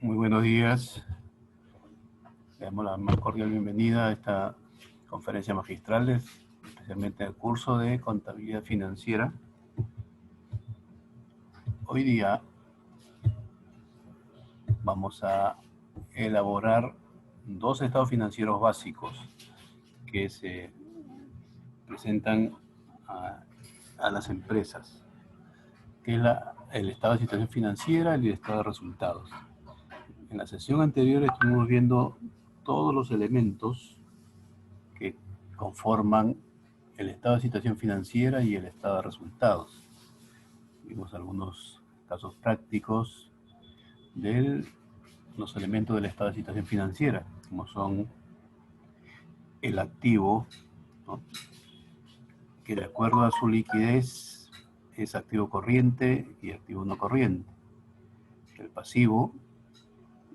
Muy buenos días. Le damos la más cordial bienvenida a esta conferencia magistral, especialmente el curso de Contabilidad Financiera. Hoy día vamos a elaborar dos estados financieros básicos que se presentan a las empresas, que es el estado de situación financiera y el estado de resultados. En la sesión anterior estuvimos viendo todos los elementos que conforman el estado de situación financiera y el estado de resultados. Vimos algunos casos prácticos de los elementos del estado de situación financiera, como son el activo, ¿no?, que de acuerdo a su liquidez es activo corriente y activo no corriente. El pasivo,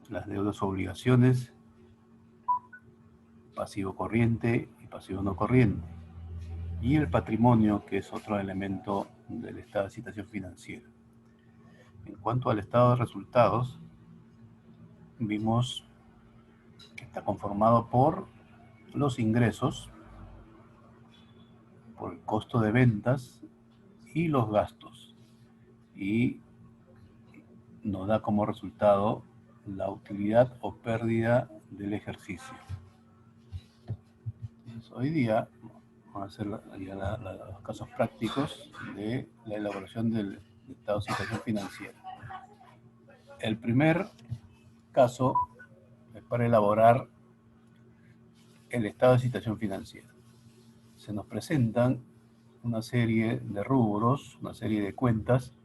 las deudas o obligaciones, pasivo corriente y pasivo no corriente. Y el patrimonio, que es otro elemento del estado de situación financiera. En cuanto al estado de resultados, vimos que está conformado por los ingresos, por el costo de ventas y los gastos. Y nos da como resultado la utilidad o pérdida del ejercicio. Entonces, hoy día vamos a hacer los casos prácticos de la elaboración del estado de situación financiera. El primer caso es para elaborar el estado de situación financiera. Se nos presentan una serie de rubros, una serie de cuentas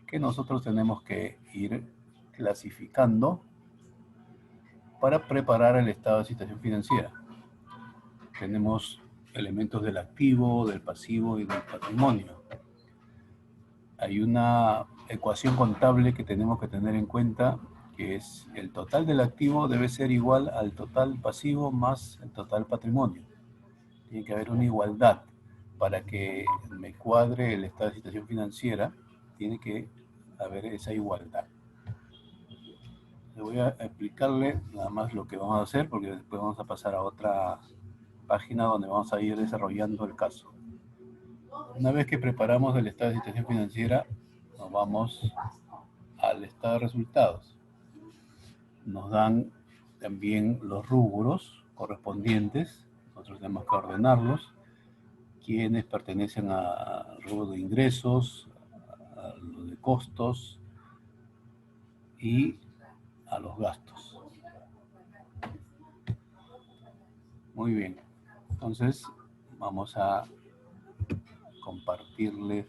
que nosotros tenemos que ir clasificando para preparar el estado de situación financiera. Tenemos elementos del activo, del pasivo y del patrimonio. Hay una ecuación contable que tenemos que tener en cuenta, que es el total del activo debe ser igual al total pasivo más el total patrimonio. Tiene que haber una igualdad. Para que me cuadre el estado de situación financiera, tiene que haber esa igualdad. Le voy a explicarle nada más lo que vamos a hacer, porque después vamos a pasar a otra página donde vamos a ir desarrollando el caso. Una vez que preparamos el estado de situación financiera, nos vamos al estado de resultados. Nos dan también los rubros correspondientes. Nosotros tenemos que ordenarlos. Quienes pertenecen al rubro de ingresos, a lo de costos y a los gastos. Muy bien. Entonces, vamos a compartirles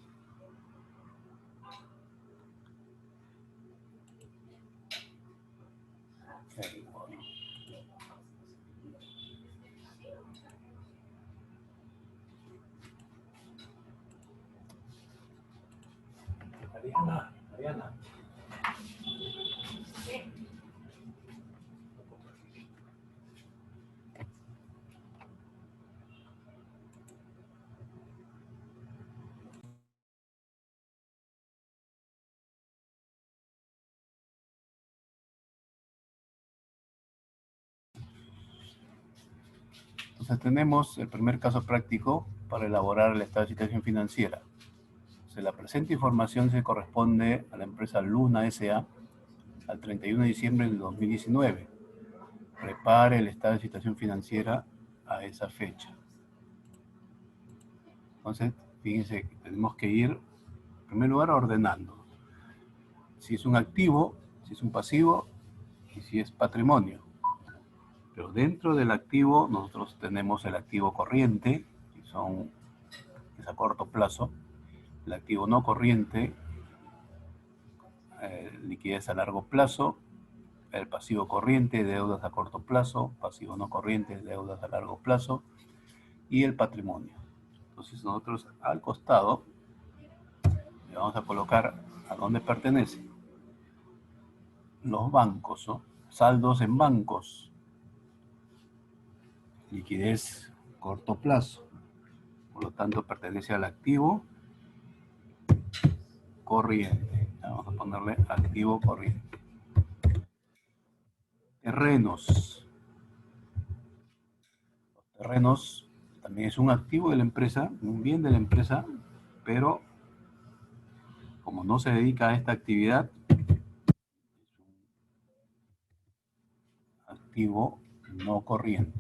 Mariana. Entonces tenemos el primer caso práctico para elaborar el estado de situación financiera. La presente información se corresponde a la empresa Luna S.A. al 31 de diciembre del 2019. Prepare el estado de situación financiera a esa fecha. Entonces, fíjense que tenemos que ir, en primer lugar, ordenando. Si es un activo, si es un pasivo y si es patrimonio. Pero dentro del activo nosotros tenemos el activo corriente, que es a corto plazo, el activo no corriente, liquidez a largo plazo, el pasivo corriente, deudas a corto plazo, pasivo no corriente, deudas a largo plazo, y el patrimonio. Entonces nosotros al costado le vamos a colocar a dónde pertenece. Los bancos, ¿no? Saldos en bancos, liquidez corto plazo, por lo tanto pertenece al activo corriente. Vamos a ponerle activo corriente. Terrenos. Los terrenos también es un activo de la empresa, un bien de la empresa, pero como no se dedica a esta actividad, es un activo no corriente.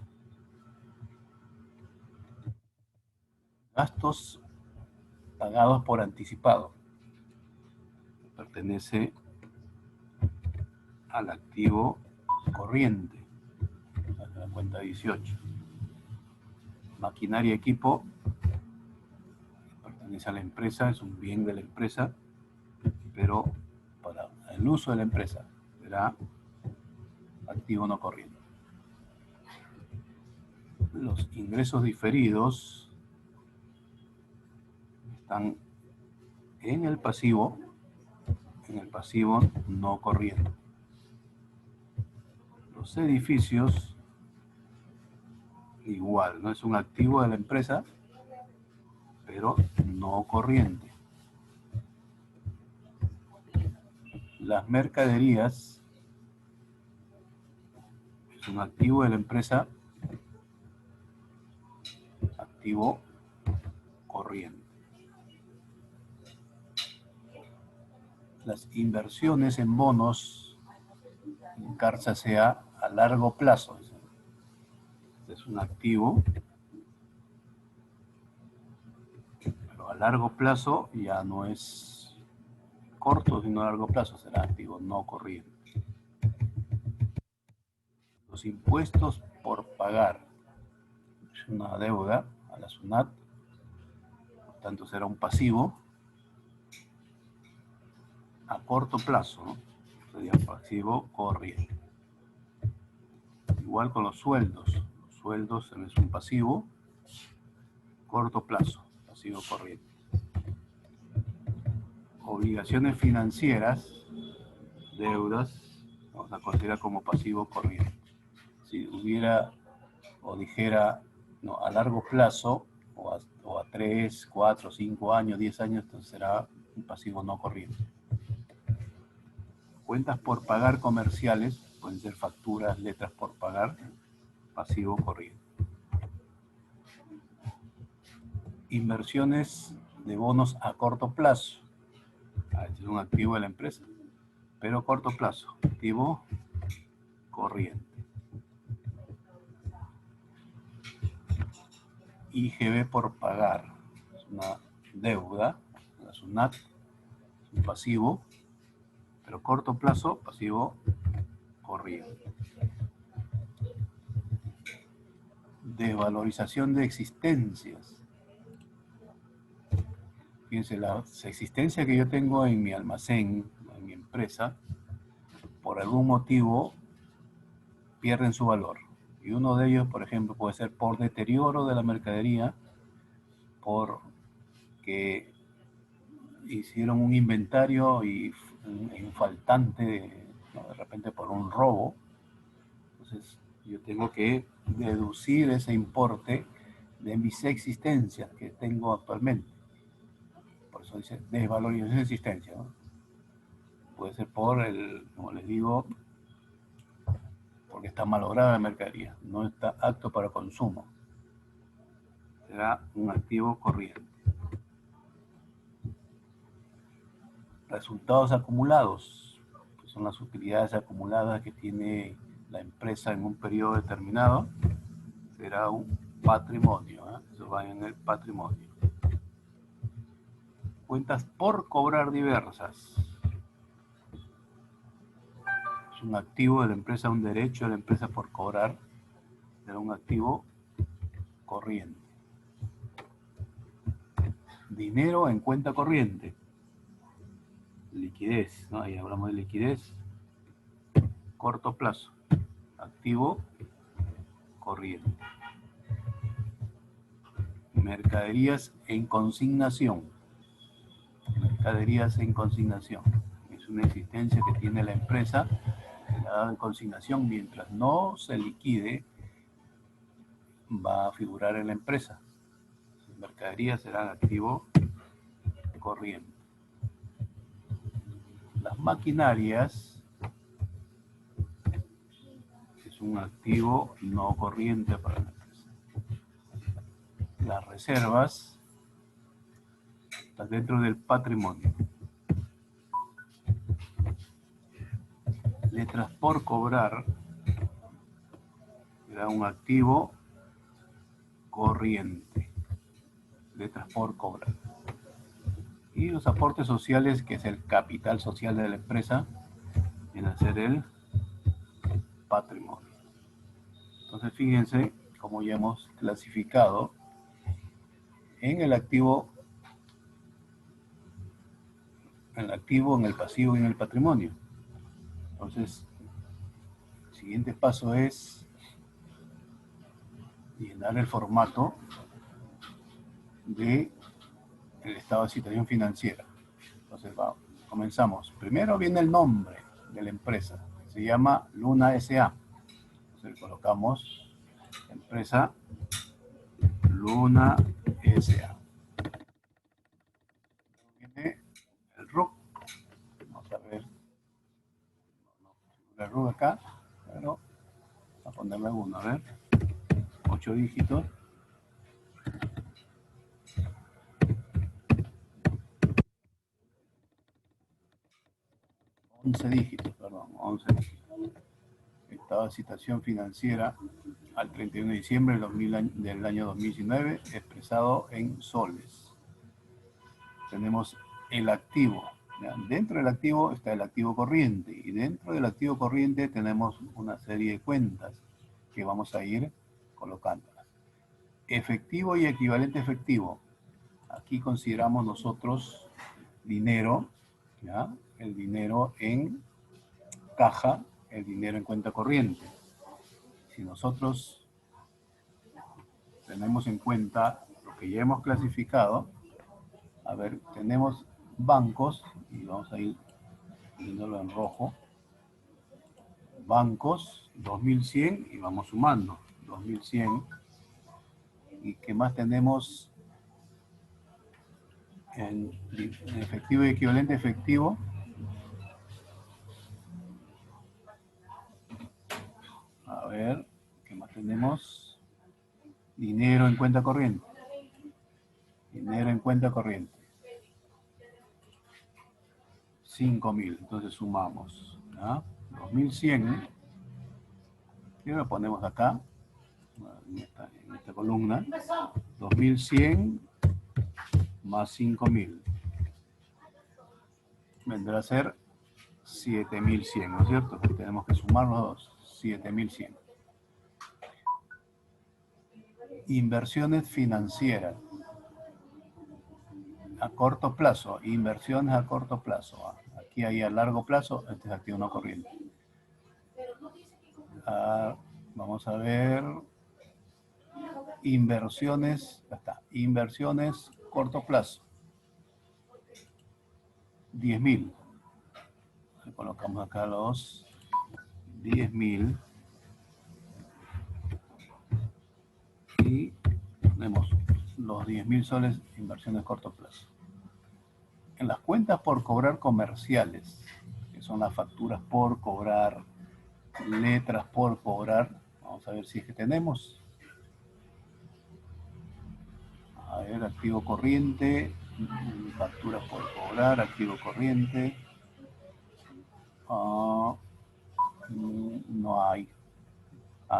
Gastos pagados por anticipado. Pertenece al activo corriente, la cuenta 18. Maquinaria y equipo pertenece a la empresa, es un bien de la empresa, pero para el uso de la empresa será activo no corriente. Los ingresos diferidos están en el pasivo no corriente. Los edificios, igual, no es un activo de la empresa, pero no corriente. Las mercaderías es un activo de la empresa, activo corriente. Las inversiones en bonos, en Carza sea a largo plazo. Este es un activo, pero a largo plazo ya no es corto, sino a largo plazo será activo no corriente. Los impuestos por pagar es una deuda a la SUNAT, por tanto será un pasivo a corto plazo, ¿no? Sería pasivo corriente. Igual con los sueldos. Los sueldos es un pasivo corto plazo, pasivo corriente. Obligaciones financieras, deudas, vamos a considerar como pasivo corriente. Si hubiera o dijera no, a largo plazo, o a 3, 4, 5 años, 10 años, entonces será un pasivo no corriente. Cuentas por pagar comerciales, pueden ser facturas, letras por pagar, pasivo corriente. Inversiones de bonos a corto plazo. Este es un activo de la empresa, pero a corto plazo, activo corriente. IGB por pagar, es una deuda, la SUNAT, es un pasivo, pero corto plazo, pasivo corriente. Desvalorización de existencias. Fíjense, las existencias que yo tengo en mi almacén, en mi empresa, por algún motivo pierden su valor. Y uno de ellos, por ejemplo, puede ser por deterioro de la mercadería, por que hicieron un inventario y un faltante, ¿no? De repente por un robo. Entonces yo tengo que deducir ese importe de mis existencias que tengo actualmente. Por eso dice desvalorización de existencia, ¿no? Puede ser por el, como les digo, porque está malograda la mercadería, no está apto para consumo. Será un activo corriente. Resultados acumulados, pues son las utilidades acumuladas que tiene la empresa en un periodo determinado, será un patrimonio, ¿eh? Eso va en el patrimonio. Cuentas por cobrar diversas. Es un activo de la empresa, un derecho de la empresa por cobrar, será un activo corriente. Dinero en cuenta corriente. Liquidez, ¿no? Ahí hablamos de liquidez. Corto plazo. Activo corriente. Mercaderías en consignación. Mercaderías en consignación. Es una existencia que tiene la empresa, que la da en consignación. Mientras no se liquide, va a figurar en la empresa. Las mercaderías serán activo corriente. maquinarias es un activo no corriente para la empresa. Las reservas están dentro del patrimonio. Letras por cobrar era un activo corriente. Letras por cobrar. Y los aportes sociales, que es el capital social de la empresa, viene a ser el patrimonio. Entonces fíjense cómo ya hemos clasificado en el activo, en el pasivo y en el patrimonio. Entonces, el siguiente paso es llenar el formato de el estado de situación financiera. Entonces comenzamos. Primero viene el nombre de la empresa, que se llama Luna S.A. Entonces colocamos empresa Luna S.A. Viene el RUC. Vamos a ver. El RUC acá, pero a ponerle uno, a ver. 8 dígitos. 11 dígitos, perdón, 11 dígitos. Estado de situación financiera al 31 de diciembre del año 2019, expresado en soles. Tenemos el activo. ¿Ya? Dentro del activo está el activo corriente, y dentro del activo corriente tenemos una serie de cuentas que vamos a ir colocando. Efectivo y equivalente efectivo. Aquí consideramos nosotros dinero, ¿ya? El dinero en caja, el dinero en cuenta corriente. Si nosotros tenemos en cuenta lo que ya hemos clasificado, a ver, tenemos bancos, y vamos a ir viéndolo en rojo, bancos, 2100, y vamos sumando, 2100, y ¿qué más tenemos en efectivo y equivalente efectivo? A ver, ¿qué más tenemos? Dinero en cuenta corriente. Dinero en cuenta corriente. 5000. Entonces sumamos. ¿Ya? 2100. Y lo ponemos acá, en esta columna. 2100 más 5000. Vendrá a ser 7100, ¿no es cierto? Aquí tenemos que sumar los dos. 7100. Inversiones financieras. A corto plazo, inversiones a corto plazo. Aquí hay a largo plazo, este es activo no corriente. Vamos a ver, inversiones, ya está, inversiones corto plazo. 10.000. Colocamos acá los 10.000 y tenemos los 10.000 soles inversiones corto plazo. En las cuentas por cobrar comerciales, que son las facturas por cobrar, letras por cobrar, vamos a ver si es que tenemos. A ver, activo corriente, facturas por cobrar, activo corriente. No hay.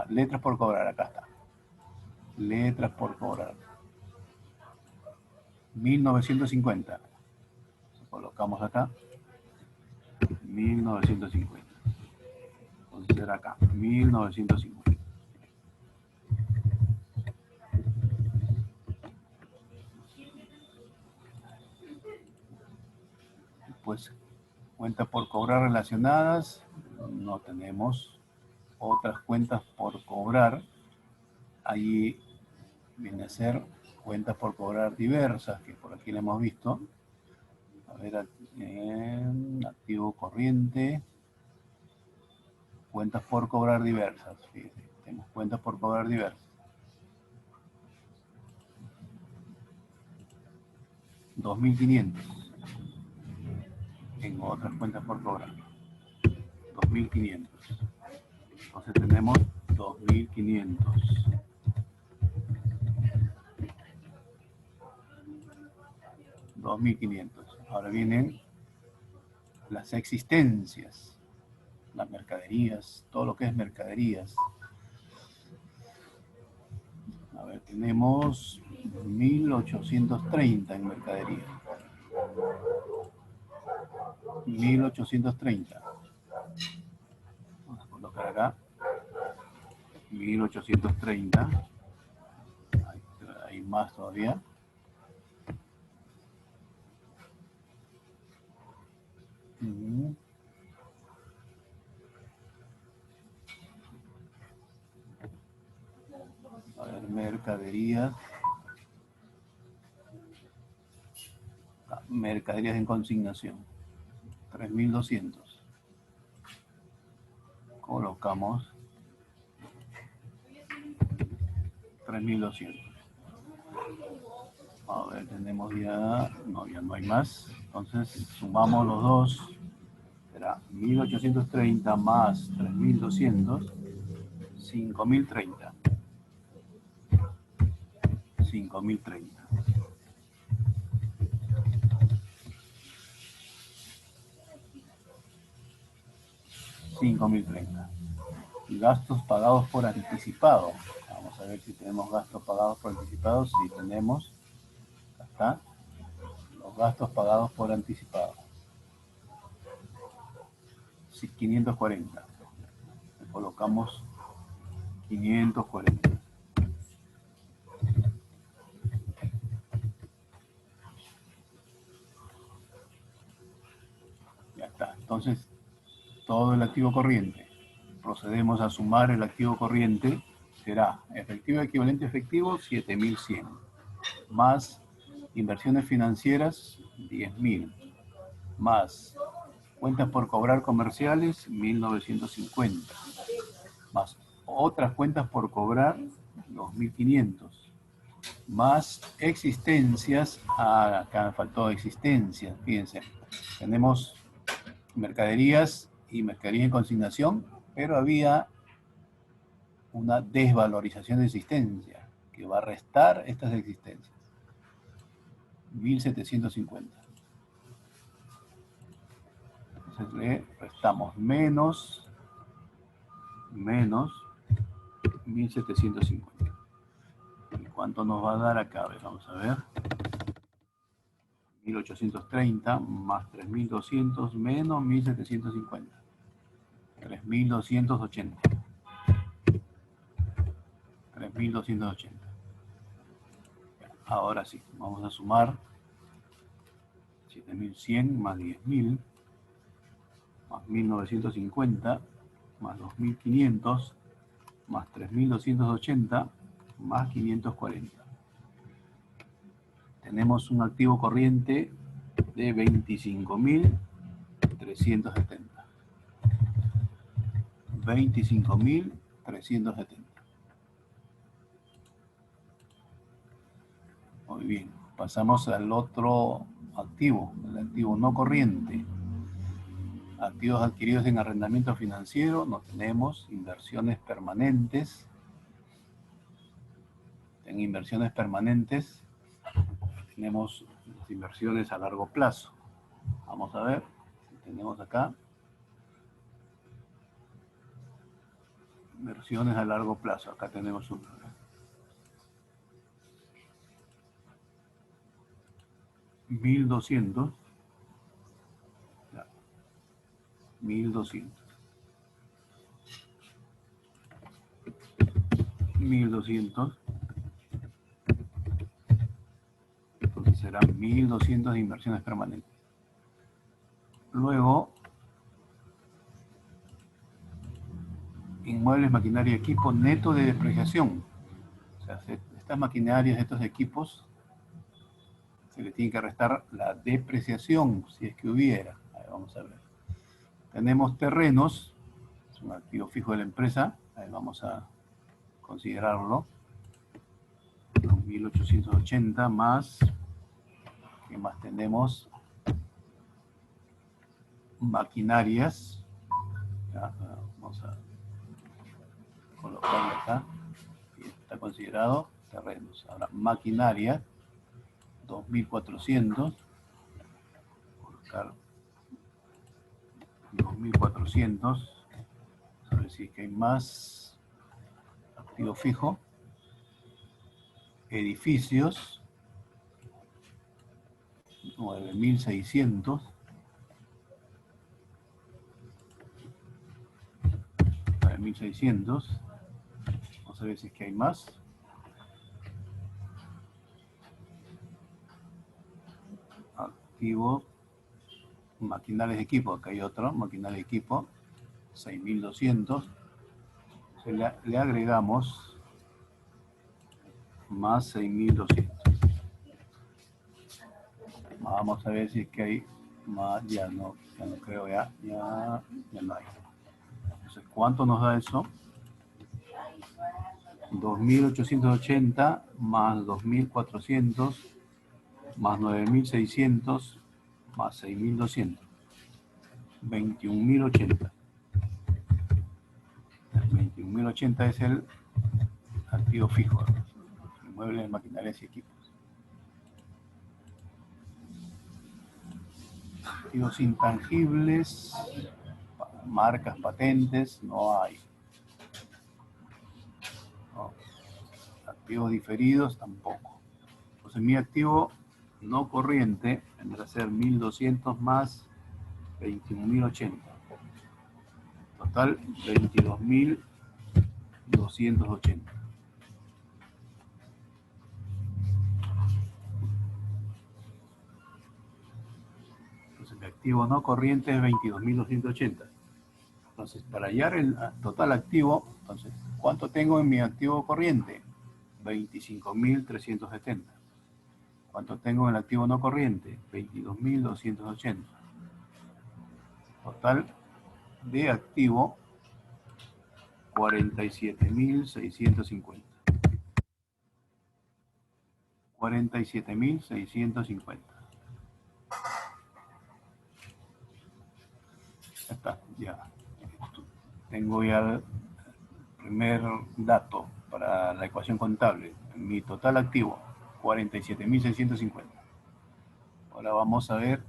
Letras por cobrar, acá está. Letras por cobrar. 1950. Colocamos acá. 1950. Entonces será acá. 1950. Pues cuentas por cobrar relacionadas. No tenemos. Otras cuentas por cobrar. Allí viene a ser cuentas por cobrar diversas, que por aquí la hemos visto. A ver, activo corriente, cuentas por cobrar diversas. Fíjense, tenemos cuentas por cobrar diversas. 2500. en otras cuentas por cobrar. 2.500. Entonces tenemos 2.500. 2.500. Ahora vienen las existencias, las mercaderías, todo lo que es mercaderías. A ver, tenemos 1.830 en mercadería. 1.830. Vamos a colocar acá. 1.830. Hay más todavía. A ver, mercaderías. Mercaderías en consignación. 3.200. Colocamos 3.200. A ver, tenemos ya no hay más. Entonces sumamos los dos. Será 1.830 más 3.200. 5.030. 5.030. 5.030. Y gastos pagados por anticipado. Vamos a ver si tenemos gastos pagados por anticipado. Sí, tenemos. Acá está. Los gastos pagados por anticipado. Sí, 540. Le colocamos 540. Ya está. Entonces, todo el activo corriente. Procedemos a sumar el activo corriente. Será efectivo equivalente efectivo 7.100. Más inversiones financieras 10.000. Más cuentas por cobrar comerciales 1.950. Más otras cuentas por cobrar 2.500. Más existencias. Acá me faltó existencias. Fíjense. Tenemos mercaderías y mercadería en consignación, pero había una desvalorización de existencia que va a restar estas existencias. 1.750. Entonces le restamos menos 1.750. ¿Y cuánto nos va a dar acá? Vamos a ver. 1.830 más 3.200 menos 1.750. 3.280. 3.280. Ahora sí, vamos a sumar 7.100 más 10.000 más 1.950 más 2.500 más 3.280 más 540. Tenemos un activo corriente de 25.370. 25.370. Muy bien. Pasamos al otro activo, el activo no corriente. Activos adquiridos en arrendamiento financiero, no tenemos. Inversiones permanentes. En inversiones permanentes tenemos las inversiones a largo plazo. Vamos a ver si tenemos acá. Inversiones a largo plazo. Acá tenemos una. 1.200. 1.200. 1.200. Entonces serán 1.200 de inversiones permanentes. Luego, inmuebles, maquinaria y equipo neto de depreciación. O sea, estas maquinarias, estos equipos, se le tiene que restar la depreciación, si es que hubiera. A ver, vamos a ver. Tenemos terrenos, es un activo fijo de la empresa. A ver, vamos a considerarlo. 1.880 más, ¿qué más tenemos? maquinarias, ya, vamos a colocarlo acá, y está considerado terrenos. Ahora, maquinaria, 2400, colocar 2400, a ver si es que hay más. Activo fijo, edificios, 9600, 9600, vamos a ver si es que hay más. Activo, maquinarias de equipo, acá hay otro, maquinaria de equipo, 6200, le agregamos más 6200. Vamos a ver si es que hay más, ya no creo, ya no hay. Entonces, ¿cuánto nos da eso? 2880 más 2400 más 9600 más 6200. 21.080. 21.080 es el activo fijo, inmuebles, maquinarias y equipos. Activos intangibles, marcas, patentes, no hay. No. Activos diferidos, tampoco. Entonces mi activo no corriente tendrá que ser 1200 más 21.080. Total, 22.280. Entonces mi activo no corriente es 22.280. Entonces, para hallar el total activo, entonces, ¿cuánto tengo en mi activo corriente? 25.370. ¿Cuánto tengo en el activo no corriente? 22.280. Total de activo, 47.650. 47.650. Ya está, ya. Tengo ya el primer dato para la ecuación contable. Mi total activo, 47.650. Ahora vamos a ver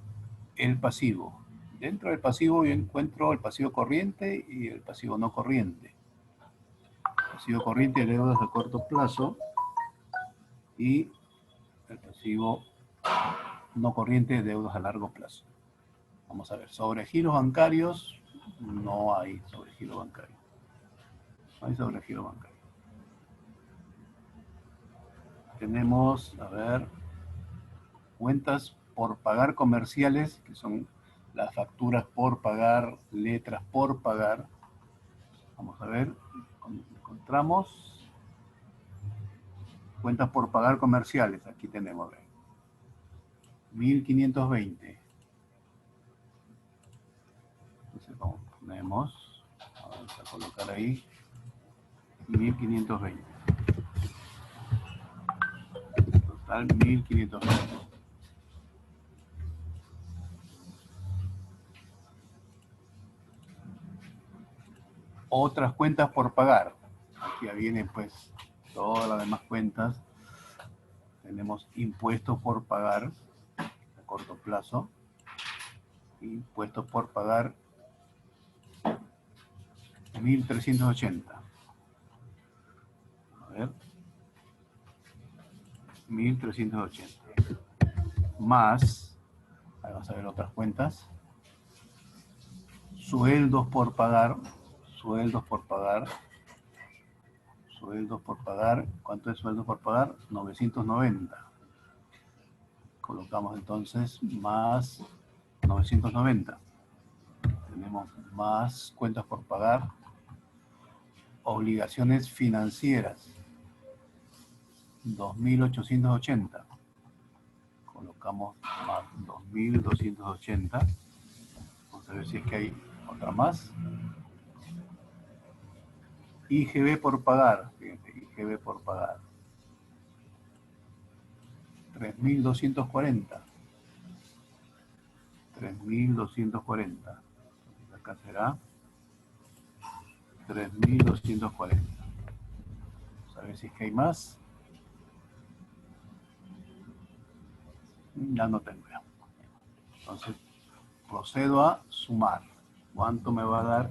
el pasivo. Dentro del pasivo yo encuentro el pasivo corriente y el pasivo no corriente. El pasivo corriente de deudas a corto plazo y el pasivo no corriente de deudas a largo plazo. Vamos a ver, sobre giros bancarios, no hay sobre giro bancario. No hay sobre giro bancario. Tenemos, a ver, cuentas por pagar comerciales, que son las facturas por pagar, letras por pagar. Vamos a ver, encontramos cuentas por pagar comerciales. Aquí tenemos 1520. Entonces ponemos, vamos a colocar ahí 1520. Total 1520. Otras cuentas por pagar. Aquí ya vienen pues todas las demás cuentas. Tenemos impuestos por pagar a corto plazo. Impuestos por pagar 1380. A ver. 1380. Más, vamos a ver otras cuentas. Sueldos por pagar. Sueldos por pagar. Sueldos por pagar. ¿Cuánto es sueldos por pagar? 990. Colocamos entonces más 990. Tenemos más cuentas por pagar. Obligaciones financieras. 2880. Colocamos más 2280. Vamos a ver si es que hay otra más. IGB por pagar. Fíjense, IGB por pagar. 3240. 3.240. Entonces acá será 3.240. Vamos a ver si es que hay más. Ya no tengo ya. Entonces procedo a sumar. ¿Cuánto me va a dar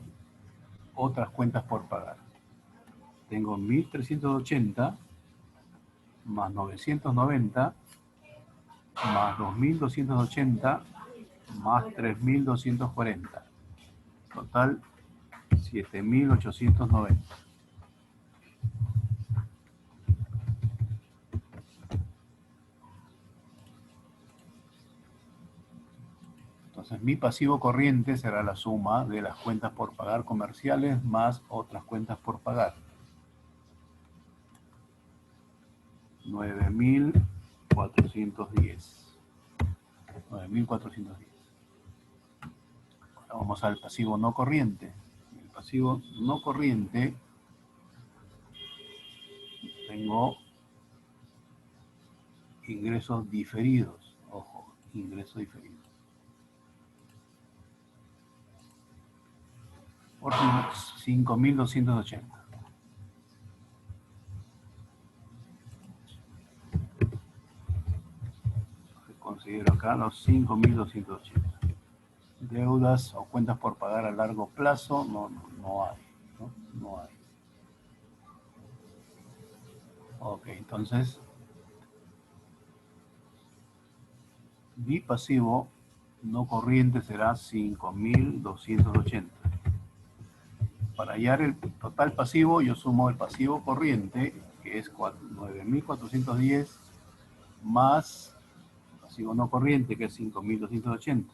otras cuentas por pagar? Tengo 1.380 más 990 más 2.280 más 3.240. Total 7.890. Entonces mi pasivo corriente será la suma de las cuentas por pagar comerciales más otras cuentas por pagar. 9.410. 9.410. Ahora vamos al pasivo no corriente. El pasivo no corriente tengo ingresos diferidos. Ojo, ingresos diferidos. Por 5.280. Considero acá los 5.280. Deudas o cuentas por pagar a largo plazo, no hay. No hay. Ok, entonces mi pasivo no corriente será 5.280. Para hallar el total pasivo, yo sumo el pasivo corriente, que es 9.410, más el pasivo no corriente, que es 5.280.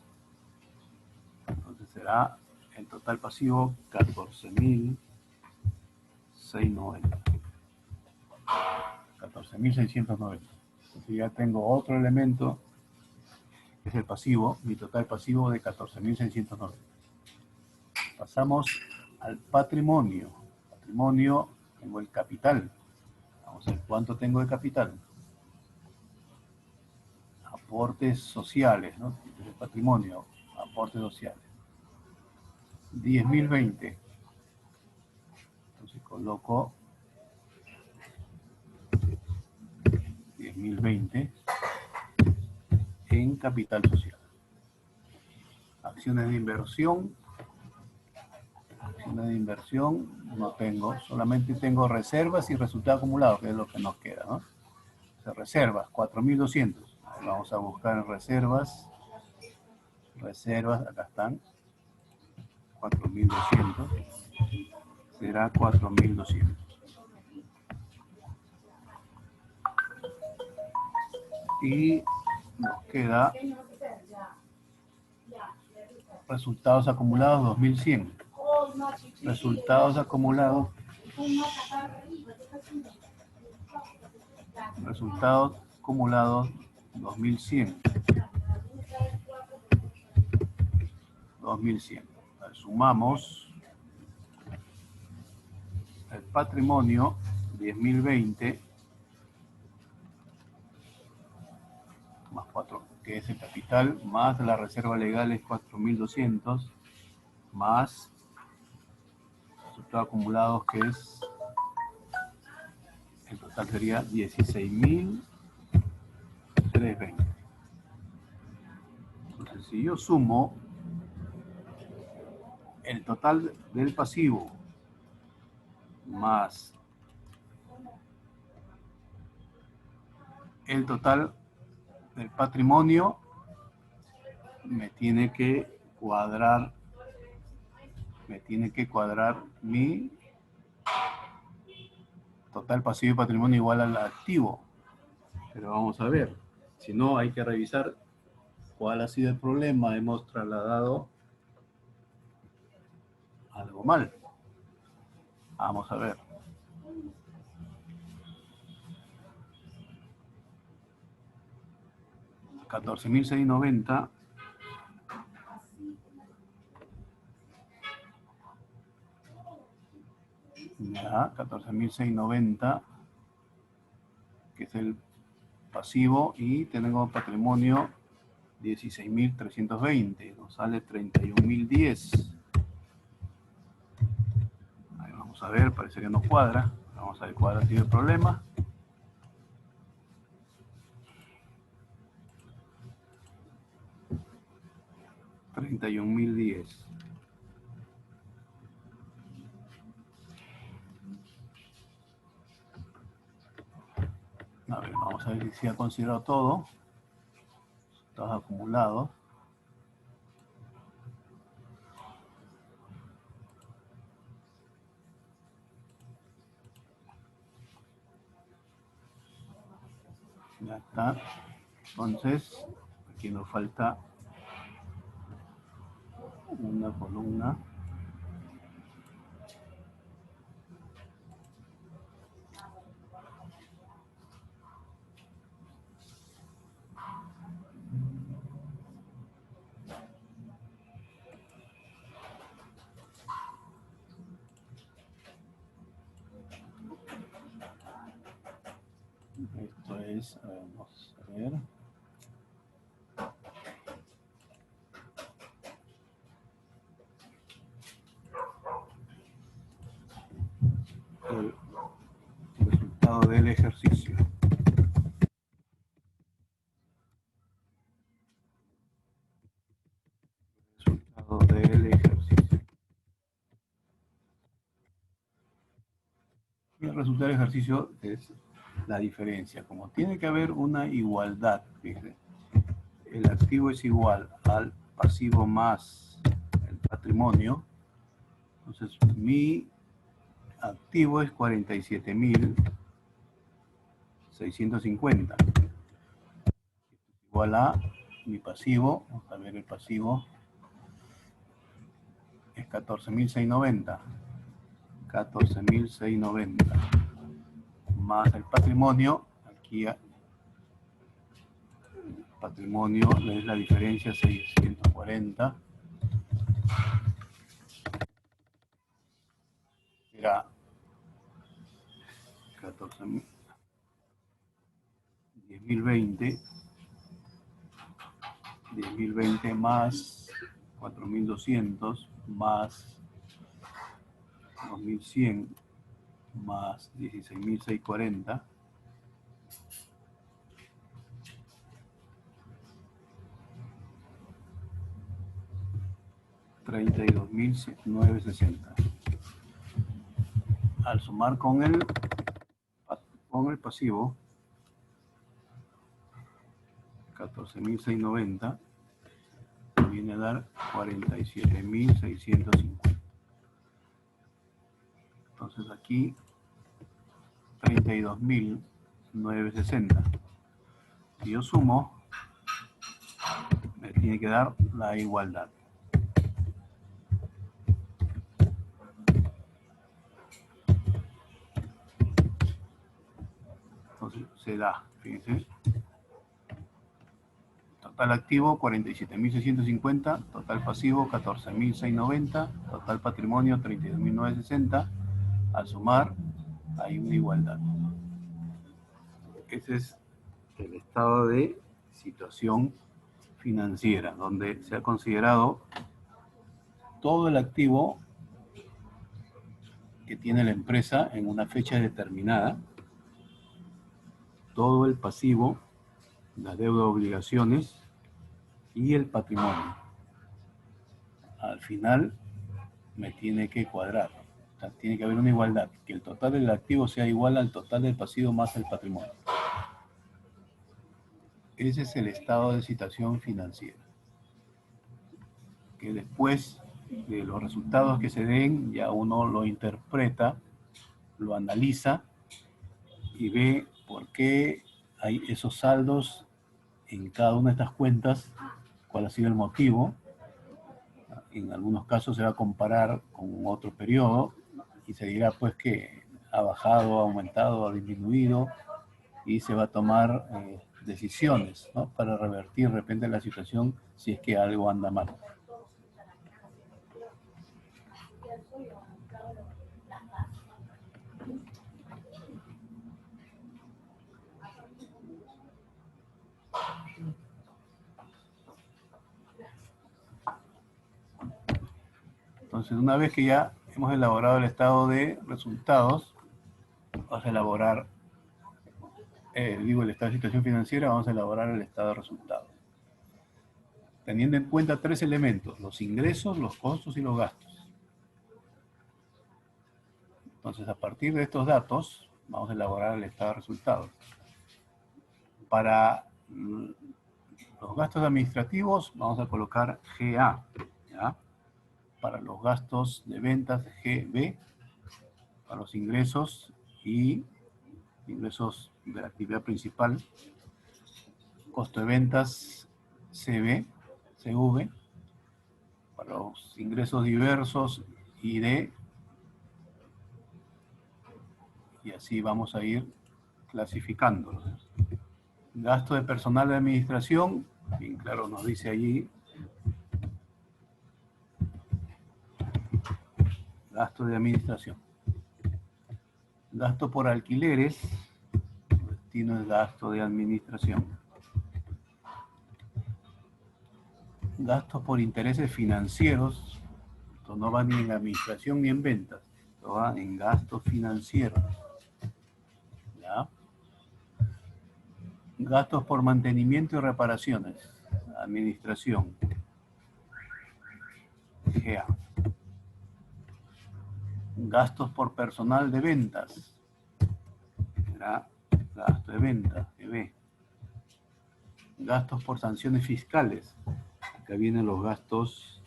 Entonces será el total pasivo 14.690. 14.690. Entonces ya tengo otro elemento, que es el pasivo, mi total pasivo de 14.690. Pasamos al patrimonio. Patrimonio, tengo el capital. Vamos a ver cuánto tengo de capital. Aportes sociales, ¿no? El patrimonio, aportes sociales. 10.020. Entonces coloco 10.020 en capital social. Acciones de inversión. Acciones de inversión no tengo, solamente tengo reservas y resultado acumulado, que es lo que nos queda, ¿no? O sea, reservas, 4.200. Vamos a buscar en reservas. Reservas, acá están. 4.200. Será 4.200. Y nos queda resultados acumulados 2.100. Resultados acumulados. Resultados acumulados 2.100. 2.100. Sumamos el patrimonio 10.020 más 4, que es el capital, más la reserva legal es 4.200, más resultados acumulados, que es el total sería 16.320. Entonces, si yo sumo el total del pasivo más el total del patrimonio, me tiene que cuadrar mi total pasivo y patrimonio igual al activo. Pero vamos a ver, si no hay que revisar cuál ha sido el problema. Hemos trasladado algo mal. Vamos a ver. $14.690 ya, 14.690, que es el pasivo, y tenemos patrimonio 16.320, nos sale 31.010. Ahí vamos a ver, parece que no cuadra. Vamos a ver cuál ha sido el problema. $31.010. A ver, vamos a ver si ha considerado todo. Todos acumulados. Ya está. Entonces, aquí nos falta una columna. Esto es, vamos a ver. El resultado del ejercicio. Resultado del ejercicio. Y el resultado del ejercicio es la diferencia. Como tiene que haber una igualdad, fíjense, el activo es igual al pasivo más el patrimonio, entonces mi activo es 47.650. Igual a mi pasivo, vamos a ver el pasivo, es 14.690. 14.690 más el patrimonio, aquí patrimonio es la diferencia 640, será 14.000, 10.020, 10.020 más 4.200 más 2.100 más 16.640, $32.960. Al sumar con el pasivo, 14.690, viene a dar 47.650. Entonces aquí 32.960. Si yo sumo, me tiene que dar la igualdad. Entonces se da, fíjense, total activo 47.650, total pasivo 14.690, total patrimonio 32.960. Al sumar hay una igualdad. Ese es el estado de situación financiera, donde se ha considerado todo el activo que tiene la empresa en una fecha determinada, todo el pasivo, la deuda, obligaciones y el patrimonio. Al final me tiene que cuadrar, o sea, tiene que haber una igualdad, que el total del activo sea igual al total del pasivo más el patrimonio. Ese es el estado de situación financiera, que después de los resultados que se den, ya uno lo interpreta, lo analiza y ve por qué hay esos saldos en cada una de estas cuentas, cuál ha sido el motivo. En algunos casos se va a comparar con otro periodo y se dirá pues que ha bajado, ha aumentado, ha disminuido, y se va a tomar decisiones, ¿no?, para revertir de repente la situación si es que algo anda mal. Entonces, una vez que ya hemos elaborado el estado de resultados, vamos a elaborar, el estado de situación financiera, vamos a elaborar el estado de resultados. Teniendo en cuenta tres elementos: los ingresos, los costos y los gastos. Entonces, a partir de estos datos, vamos a elaborar el estado de resultados. Para los gastos administrativos, vamos a colocar GA, ¿ya? Para los gastos de ventas, GB, para los ingresos y ingresos de la actividad principal, costo de ventas, CV, para los ingresos diversos, ID, y así vamos a ir clasificándolos. Gasto de personal de administración, bien claro nos dice allí, gasto de administración. Gasto por alquileres, destino es gasto de administración. Gastos por intereses financieros, esto no va ni en administración ni en ventas, esto va en gastos financieros. ¿Ya? Gastos por mantenimiento y reparaciones, administración, GA. Gastos por personal de ventas, será gasto de ventas, GB. Gastos por sanciones fiscales, acá vienen los gastos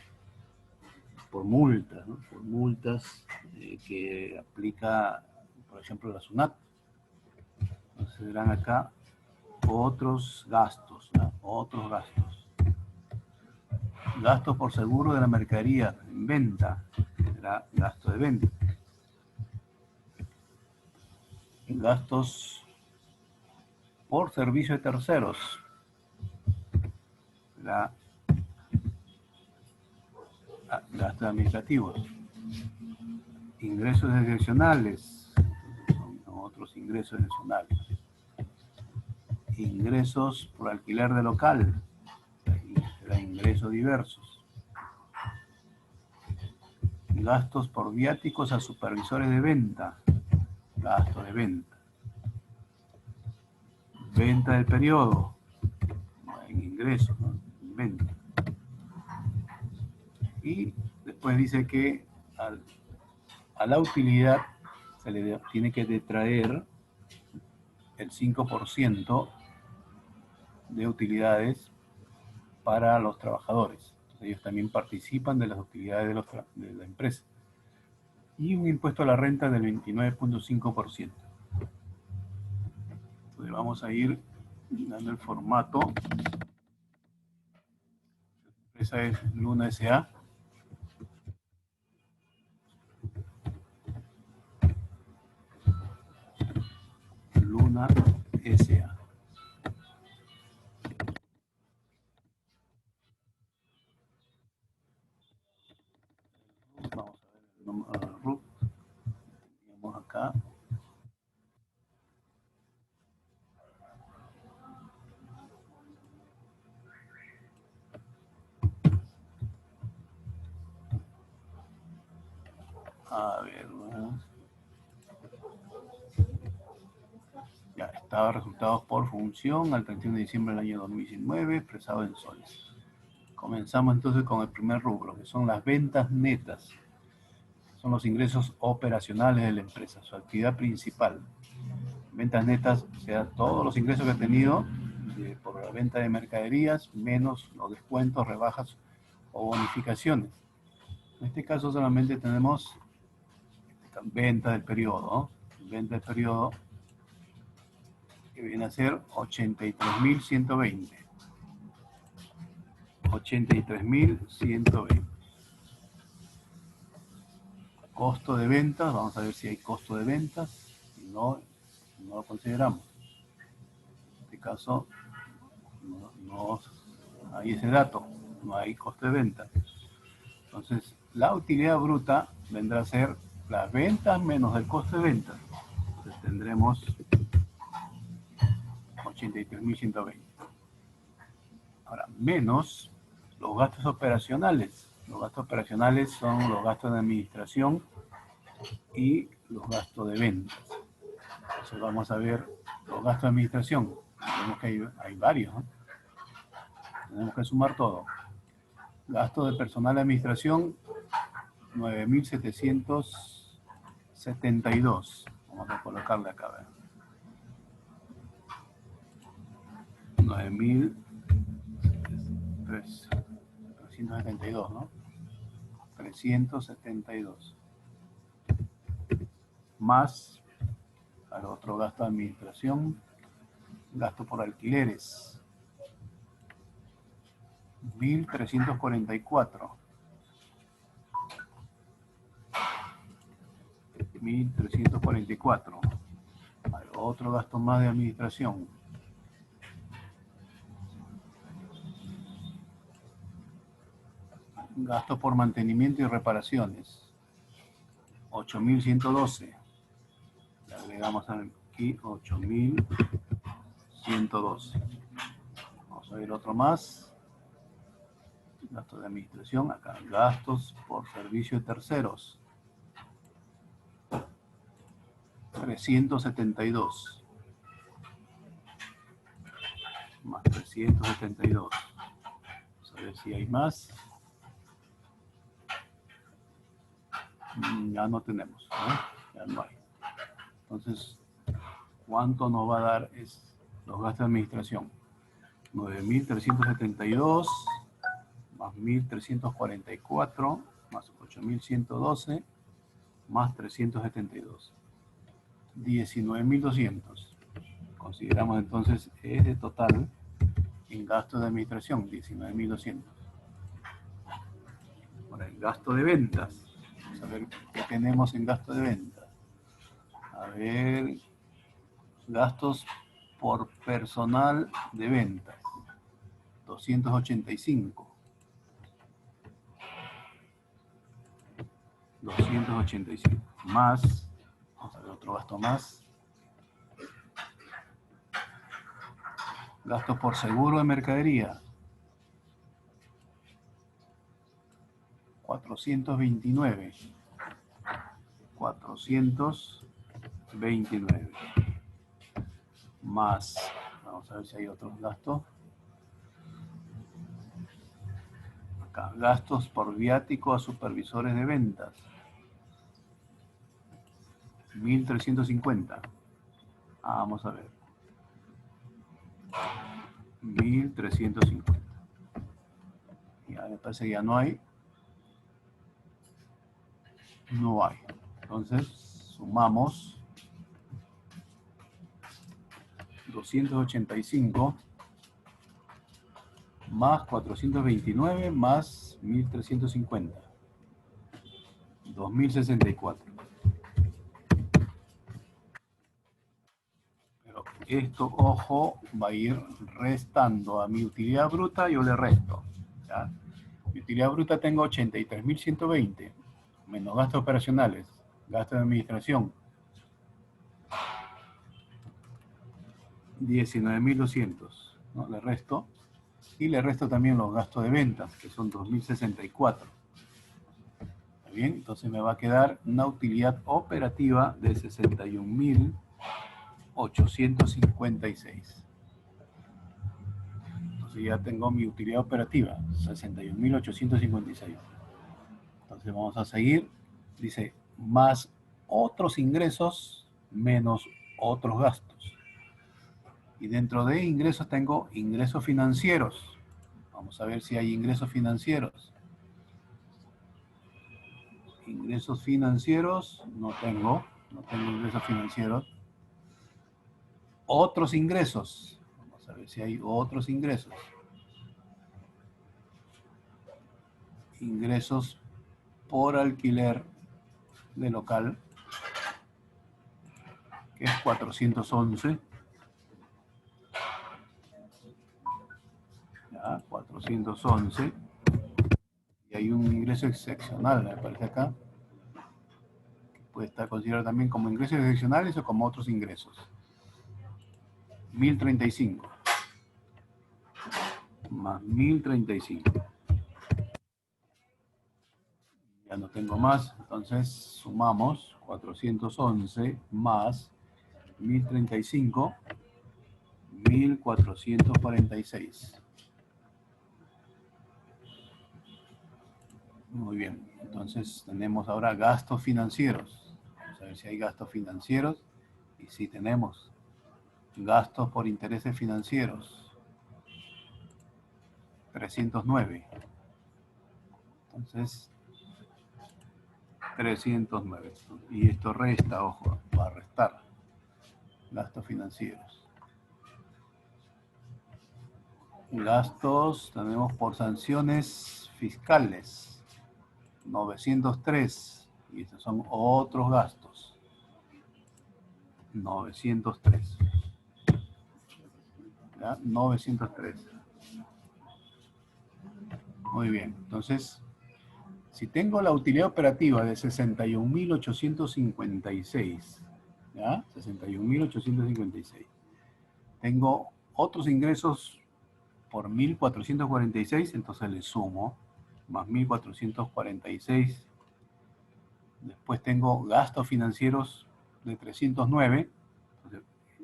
por multas, ¿no? Por multas que aplica, por ejemplo, la SUNAT. Entonces serán acá otros gastos, ¿no? Otros gastos. Gastos por seguro de la mercadería en venta, será gasto de venta. Gastos por servicio de terceros, será gastos administrativos. Ingresos adicionales, son otros ingresos adicionales. Ingresos por alquiler de local, será ingresos diversos. Gastos por viáticos a supervisores de venta, gasto de venta. Venta del periodo, en ingresos, ¿no? En venta. Y después dice que a la utilidad se le tiene que detraer el 5% de utilidades para los trabajadores. Entonces, ellos también participan de las utilidades de la empresa. Y un impuesto a la renta del 29.5%. Entonces vamos a ir dando el formato. Esa es Luna S.A. Luna S.A. Vamos a ver el número RUT. Tenemos acá. A ver, ¿no? Ya, estado de resultados por función al 31 de diciembre del año 2019, expresado en soles. Comenzamos entonces con el primer rubro, que son las ventas netas. Son los ingresos operacionales de la empresa, su actividad principal. Ventas netas, o sea, todos los ingresos que ha tenido por la venta de mercaderías, menos los descuentos, rebajas o bonificaciones. En este caso solamente tenemos venta del periodo, ¿no? Venta del periodo, que viene a ser 83.120. 83.120. Costo de ventas, vamos a ver si hay costo de ventas. No lo consideramos. En este caso, no hay ese dato, no hay costo de venta. Entonces, la utilidad bruta vendrá a ser las ventas menos el costo de ventas. Entonces tendremos 83.120. Ahora, menos los gastos operacionales. Los gastos operacionales son los gastos de administración y los gastos de ventas. Entonces vamos a ver los gastos de administración. Vemos que hay varios, ¿no? Tenemos que sumar todo. Gasto de personal de administración, 9.772. Vamos a colocarle acá, a ver. 9.372, ¿no? 372. Más al otro gasto de administración, gasto por alquileres, 1.344. 1.344. Otro gasto más de administración. Gasto por mantenimiento y reparaciones, 8.112. Le agregamos aquí 8.112. Vamos a ver otro más. Gastos de administración, acá. Gastos por servicio de terceros, 372. Más 372. Vamos a ver si hay más. Ya no tenemos, ¿no? Ya no hay. Entonces, ¿cuánto nos va a dar los gastos de administración? 9.372 más 1.344 más 8.112 más 372. 19.200. Consideramos entonces ese total en gasto de administración, 19.200. Ahora, el gasto de ventas. Vamos a ver qué tenemos en gasto de ventas. A ver, gastos por personal de ventas, 285. 285. Más, vamos a ver otro gasto más. Gastos por seguro de mercadería, 429. 429. Más, vamos a ver si hay otros gastos. Acá, gastos por viático a supervisores de ventas, 1.350. Vamos a ver. 1.350. Ya me parece que ya no hay. No hay. Entonces, sumamos 285 más 429 más 1.350. 2.064. Pero esto, ojo, va a ir restando a mi utilidad bruta, yo le resto. ¿Ya? Mi utilidad bruta tengo 83.120, menos gastos operacionales, gastos de administración, 19.200, ¿no? Le resto. Y le resto también los gastos de ventas, que son 2.064. ¿Está bien? Entonces me va a quedar una utilidad operativa de 61.856. Entonces ya tengo mi utilidad operativa, 61.856. Entonces vamos a seguir. Dice, más otros ingresos menos otros gastos. Y dentro de ingresos tengo ingresos financieros. Vamos a ver si hay ingresos financieros. Ingresos financieros, no tengo ingresos financieros. Otros ingresos. Vamos a ver si hay otros ingresos. Ingresos por alquiler de local, que es 411. Ya, 411. Y hay un ingreso excepcional, me parece acá, que puede estar considerado también como ingresos excepcionales o como otros ingresos. 1.035. Más 1.035. Ya no tengo más, entonces sumamos 411 más 1035, 1446. Muy bien, entonces tenemos ahora gastos financieros. Vamos a ver si hay gastos financieros. Y si tenemos gastos por intereses financieros, 309. Entonces, 309. Y esto resta, ojo, va a restar gastos financieros. Gastos tenemos por sanciones fiscales, 903. Y estos son otros gastos, 903. ¿Ya? 903. Muy bien, entonces, si tengo la utilidad operativa de 61.856, ¿ya? 61.856. Tengo otros ingresos por 1.446, entonces le sumo, más 1.446. Después tengo gastos financieros de 309,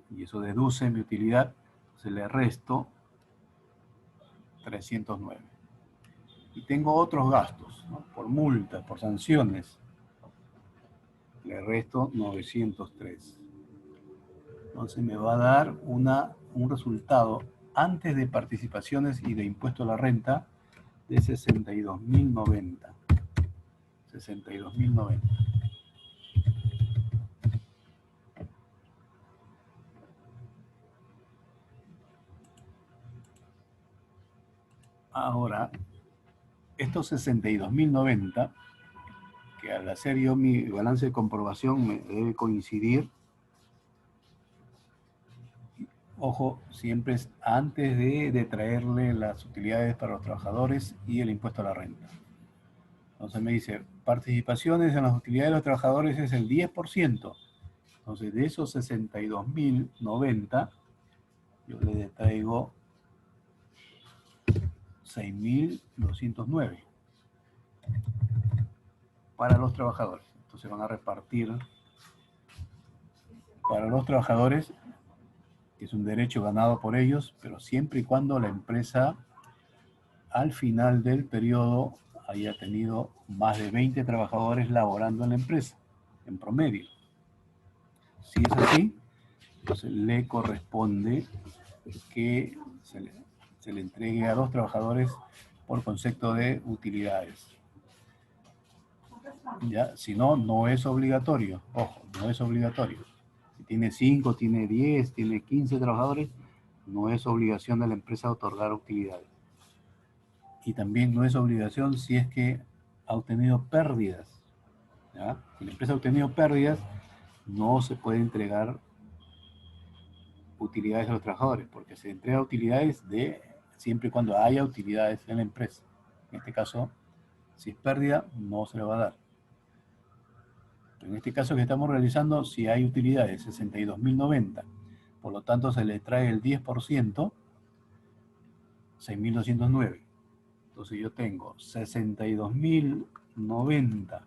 y eso deduce mi utilidad, entonces le resto 309. Y tengo otros gastos, ¿no? Por multas, por sanciones, le resto 903. Entonces me va a dar un resultado antes de participaciones y de impuesto a la renta de 62.090. 62.090. Ahora, estos 62.090, que al hacer yo mi balance de comprobación me debe coincidir, ojo, siempre es antes de traerle las utilidades para los trabajadores y el impuesto a la renta. Entonces me dice, participaciones en las utilidades de los trabajadores es el 10%. Entonces de esos 62.090, yo le traigo 6.209 para los trabajadores. Entonces van a repartir para los trabajadores, que es un derecho ganado por ellos, pero siempre y cuando la empresa al final del periodo haya tenido más de 20 trabajadores laborando en la empresa, en promedio. Si es así, entonces le corresponde que se le entregue a los trabajadores por concepto de utilidades. ¿Ya? Si no, no es obligatorio. Ojo, no es obligatorio. Si tiene 5, tiene 10, tiene 15 trabajadores, no es obligación de la empresa otorgar utilidades. Y también no es obligación si es que ha obtenido pérdidas. ¿Ya? Si la empresa ha obtenido pérdidas, no se puede entregar utilidades a los trabajadores, porque se entrega utilidades siempre y cuando haya utilidades en la empresa. En este caso, si es pérdida, no se le va a dar. Pero en este caso que estamos realizando, si hay utilidades, 62.090, por lo tanto se le trae el 10%, 6.209. Entonces yo tengo 62.090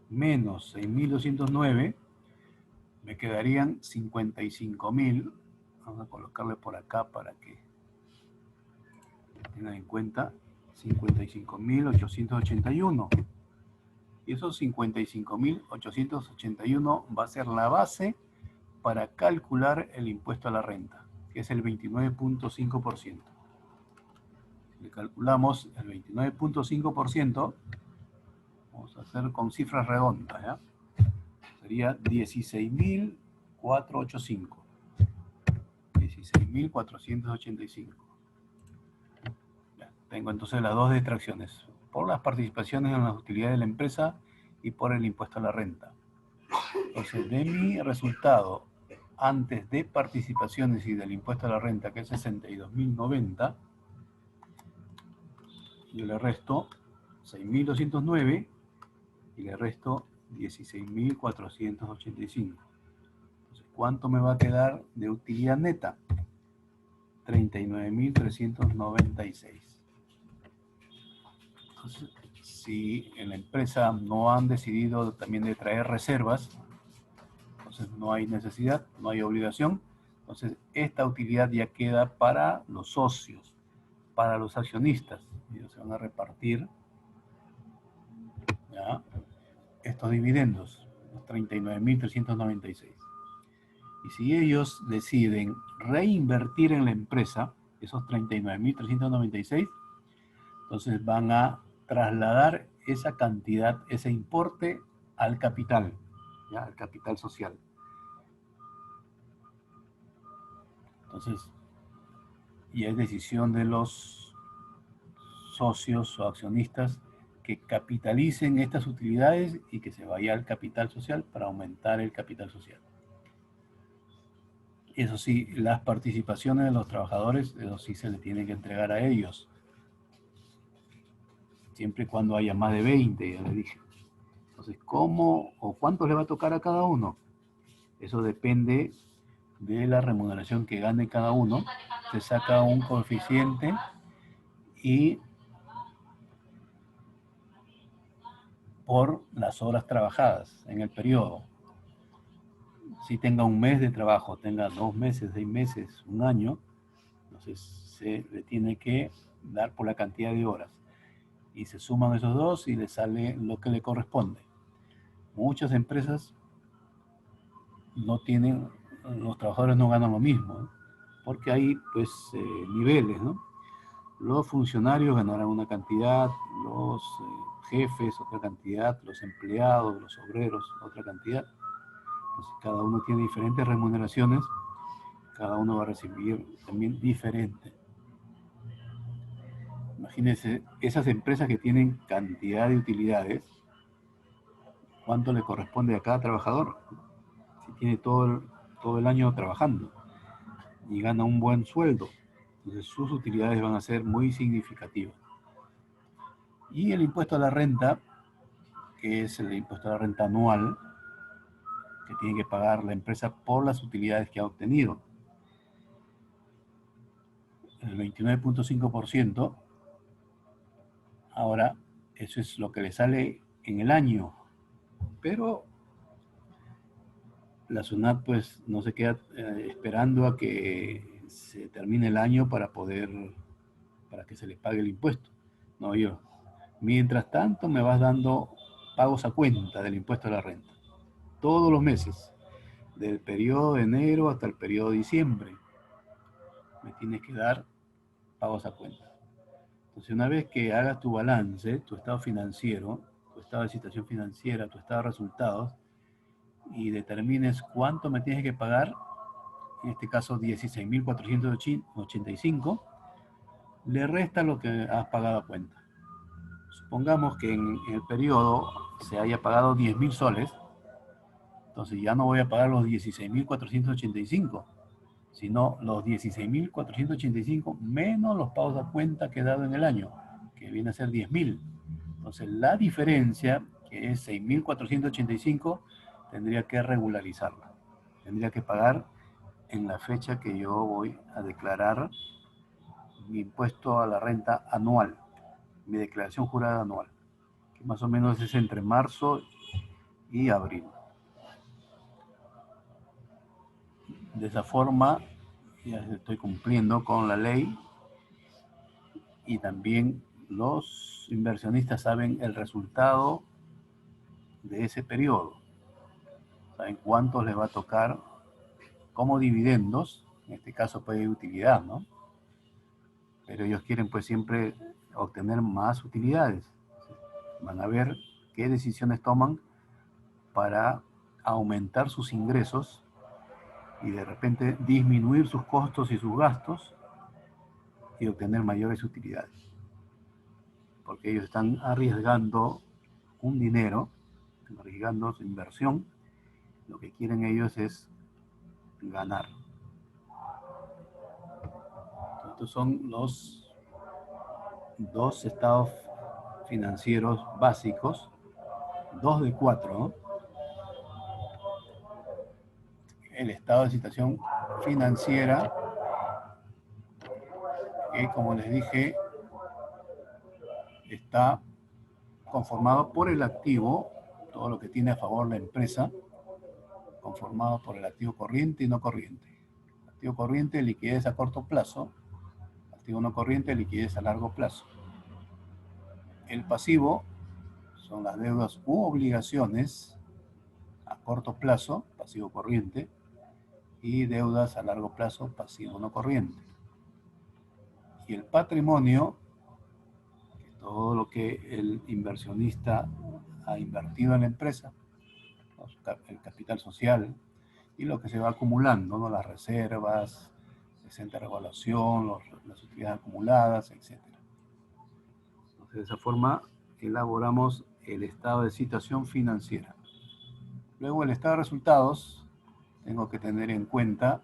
menos 6.209, me quedarían 55.000. Vamos a colocarle por acá para que tengan en cuenta, 55.881. Y esos 55.881 va a ser la base para calcular el impuesto a la renta, que es el 29.5%. Si le calculamos el 29.5%, vamos a hacer con cifras redondas, ¿ya? Sería 16.485. 16.485. Tengo entonces las dos detracciones, por las participaciones en las utilidades de la empresa y por el impuesto a la renta. Entonces, de mi resultado antes de participaciones y del impuesto a la renta, que es 62.090, yo le resto 6.209 y le resto 16.485. Entonces, ¿cuánto me va a quedar de utilidad neta? 39.396. Entonces, si en la empresa no han decidido también de traer reservas, entonces no hay necesidad, no hay obligación. Entonces esta utilidad ya queda para los socios, para los accionistas. Ellos se van a repartir, ¿ya?, estos dividendos, los 39.396. Y si ellos deciden reinvertir en la empresa esos 39.396, entonces van a trasladar esa cantidad, ese importe al capital, ¿ya?, al capital social. Entonces, y es decisión de los socios o accionistas que capitalicen estas utilidades y que se vaya al capital social para aumentar el capital social. Eso sí, las participaciones de los trabajadores, eso sí se le tiene que entregar a ellos, siempre y cuando haya más de 20, ya les dije. Entonces, ¿cómo o cuánto le va a tocar a cada uno? Eso depende de la remuneración que gane cada uno. Se saca un coeficiente y por las horas trabajadas en el periodo. Si tenga un mes de trabajo, tenga 2 meses, 6 meses, un año, entonces se le tiene que dar por la cantidad de horas. Y se suman esos dos y le sale lo que le corresponde. Muchas empresas no tienen, los trabajadores no ganan lo mismo, ¿eh?, porque hay pues niveles, ¿no? Los funcionarios ganarán una cantidad, los jefes otra cantidad, los empleados, los obreros otra cantidad. Entonces cada uno tiene diferentes remuneraciones, cada uno va a recibir también diferente. Imagínense, esas empresas que tienen cantidad de utilidades, ¿cuánto le corresponde a cada trabajador? Si tiene todo el año trabajando y gana un buen sueldo, entonces sus utilidades van a ser muy significativas. Y el impuesto a la renta, que es el impuesto a la renta anual, que tiene que pagar la empresa por las utilidades que ha obtenido. El 29.5%, ahora eso es lo que le sale en el año, pero la SUNAT pues no se queda esperando a que se termine el año para que se le pague el impuesto. No, mientras tanto me vas dando pagos a cuenta del impuesto a la renta, todos los meses, del periodo de enero hasta el periodo de diciembre, me tienes que dar pagos a cuenta. Entonces, una vez que hagas tu balance, tu estado financiero, tu estado de situación financiera, tu estado de resultados, y determines cuánto me tienes que pagar, en este caso 16.485, le resta lo que has pagado a cuenta. Supongamos que en el periodo se haya pagado 10.000 soles, entonces ya no voy a pagar los 16.485, sino los 16.485 menos los pagos a cuenta que he dado en el año, que viene a ser 10.000. Entonces la diferencia, que es 6.485, tendría que regularizarla. Tendría que pagar en la fecha que yo voy a declarar mi impuesto a la renta anual, mi declaración jurada anual, que más o menos es entre marzo y abril. De esa forma ya estoy cumpliendo con la ley y también los inversionistas saben el resultado de ese periodo, saben cuánto les va a tocar como dividendos, en este caso puede ir utilidad, ¿no? Pero ellos quieren pues siempre obtener más utilidades. Van a ver qué decisiones toman para aumentar sus ingresos y de repente disminuir sus costos y sus gastos y obtener mayores utilidades. Porque ellos están arriesgando un dinero, están arriesgando su inversión. Lo que quieren ellos es ganar. Estos son los dos estados financieros básicos, 2 de 4, ¿no? El estado de situación financiera, que como les dije, está conformado por el activo, todo lo que tiene a favor la empresa, conformado por el activo corriente y no corriente. Activo corriente, liquidez a corto plazo. Activo no corriente, liquidez a largo plazo. El pasivo son las deudas u obligaciones a corto plazo, pasivo corriente, y deudas a largo plazo, pasivo no corriente. Y el patrimonio, todo lo que el inversionista ha invertido en la empresa, el capital social, y lo que se va acumulando, ¿no? Las reservas, el centro de revaluación, las utilidades acumuladas, etc. Entonces, de esa forma elaboramos el estado de situación financiera. Luego, el estado de resultados, tengo que tener en cuenta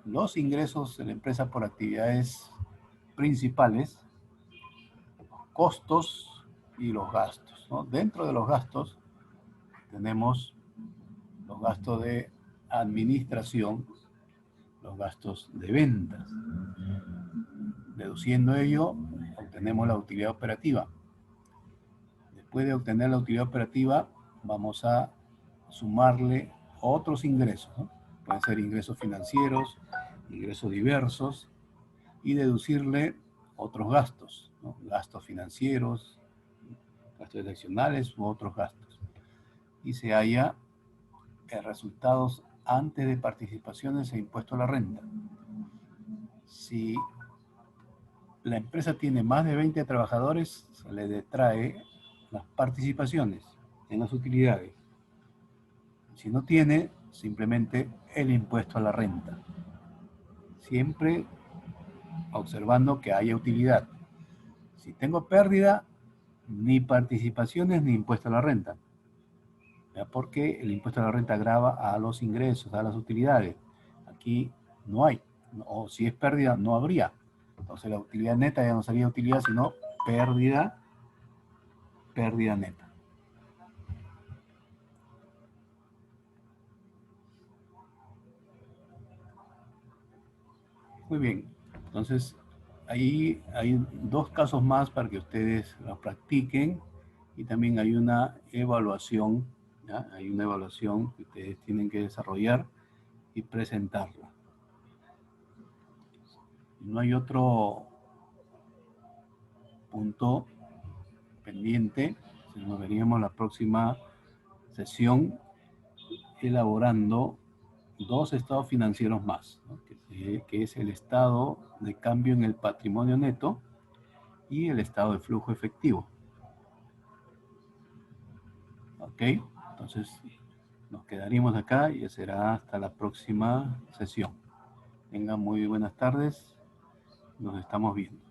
los ingresos de la empresa por actividades principales, costos y los gastos, ¿no? Dentro de los gastos tenemos los gastos de administración, los gastos de ventas. Deduciendo ello, obtenemos la utilidad operativa. Después de obtener la utilidad operativa, vamos a sumarle otros ingresos, ¿no? Pueden ser ingresos financieros, ingresos diversos, y deducirle otros gastos, ¿no? Gastos financieros, gastos adicionales u otros gastos. Y se halla resultados antes de participaciones e impuesto a la renta. Si la empresa tiene más de 20 trabajadores, se le detrae las participaciones en las utilidades. Si no tiene, simplemente el impuesto a la renta. Siempre observando que haya utilidad. Si tengo pérdida, ni participaciones ni impuesto a la renta. Porque el impuesto a la renta grava a los ingresos, a las utilidades. Aquí no hay. O si es pérdida, no habría. Entonces la utilidad neta ya no sería utilidad, sino pérdida neta. Muy bien. Entonces, ahí hay dos casos más para que ustedes los practiquen y también hay una evaluación, ¿ya? Hay una evaluación que ustedes tienen que desarrollar y presentarla. No hay otro punto pendiente, nos veríamos la próxima sesión elaborando dos estados financieros más, ¿no? que es el estado de cambio en el patrimonio neto y el estado de flujo efectivo. ¿Ok? Entonces nos quedaríamos acá y será hasta la próxima sesión. Tengan muy buenas tardes, nos estamos viendo.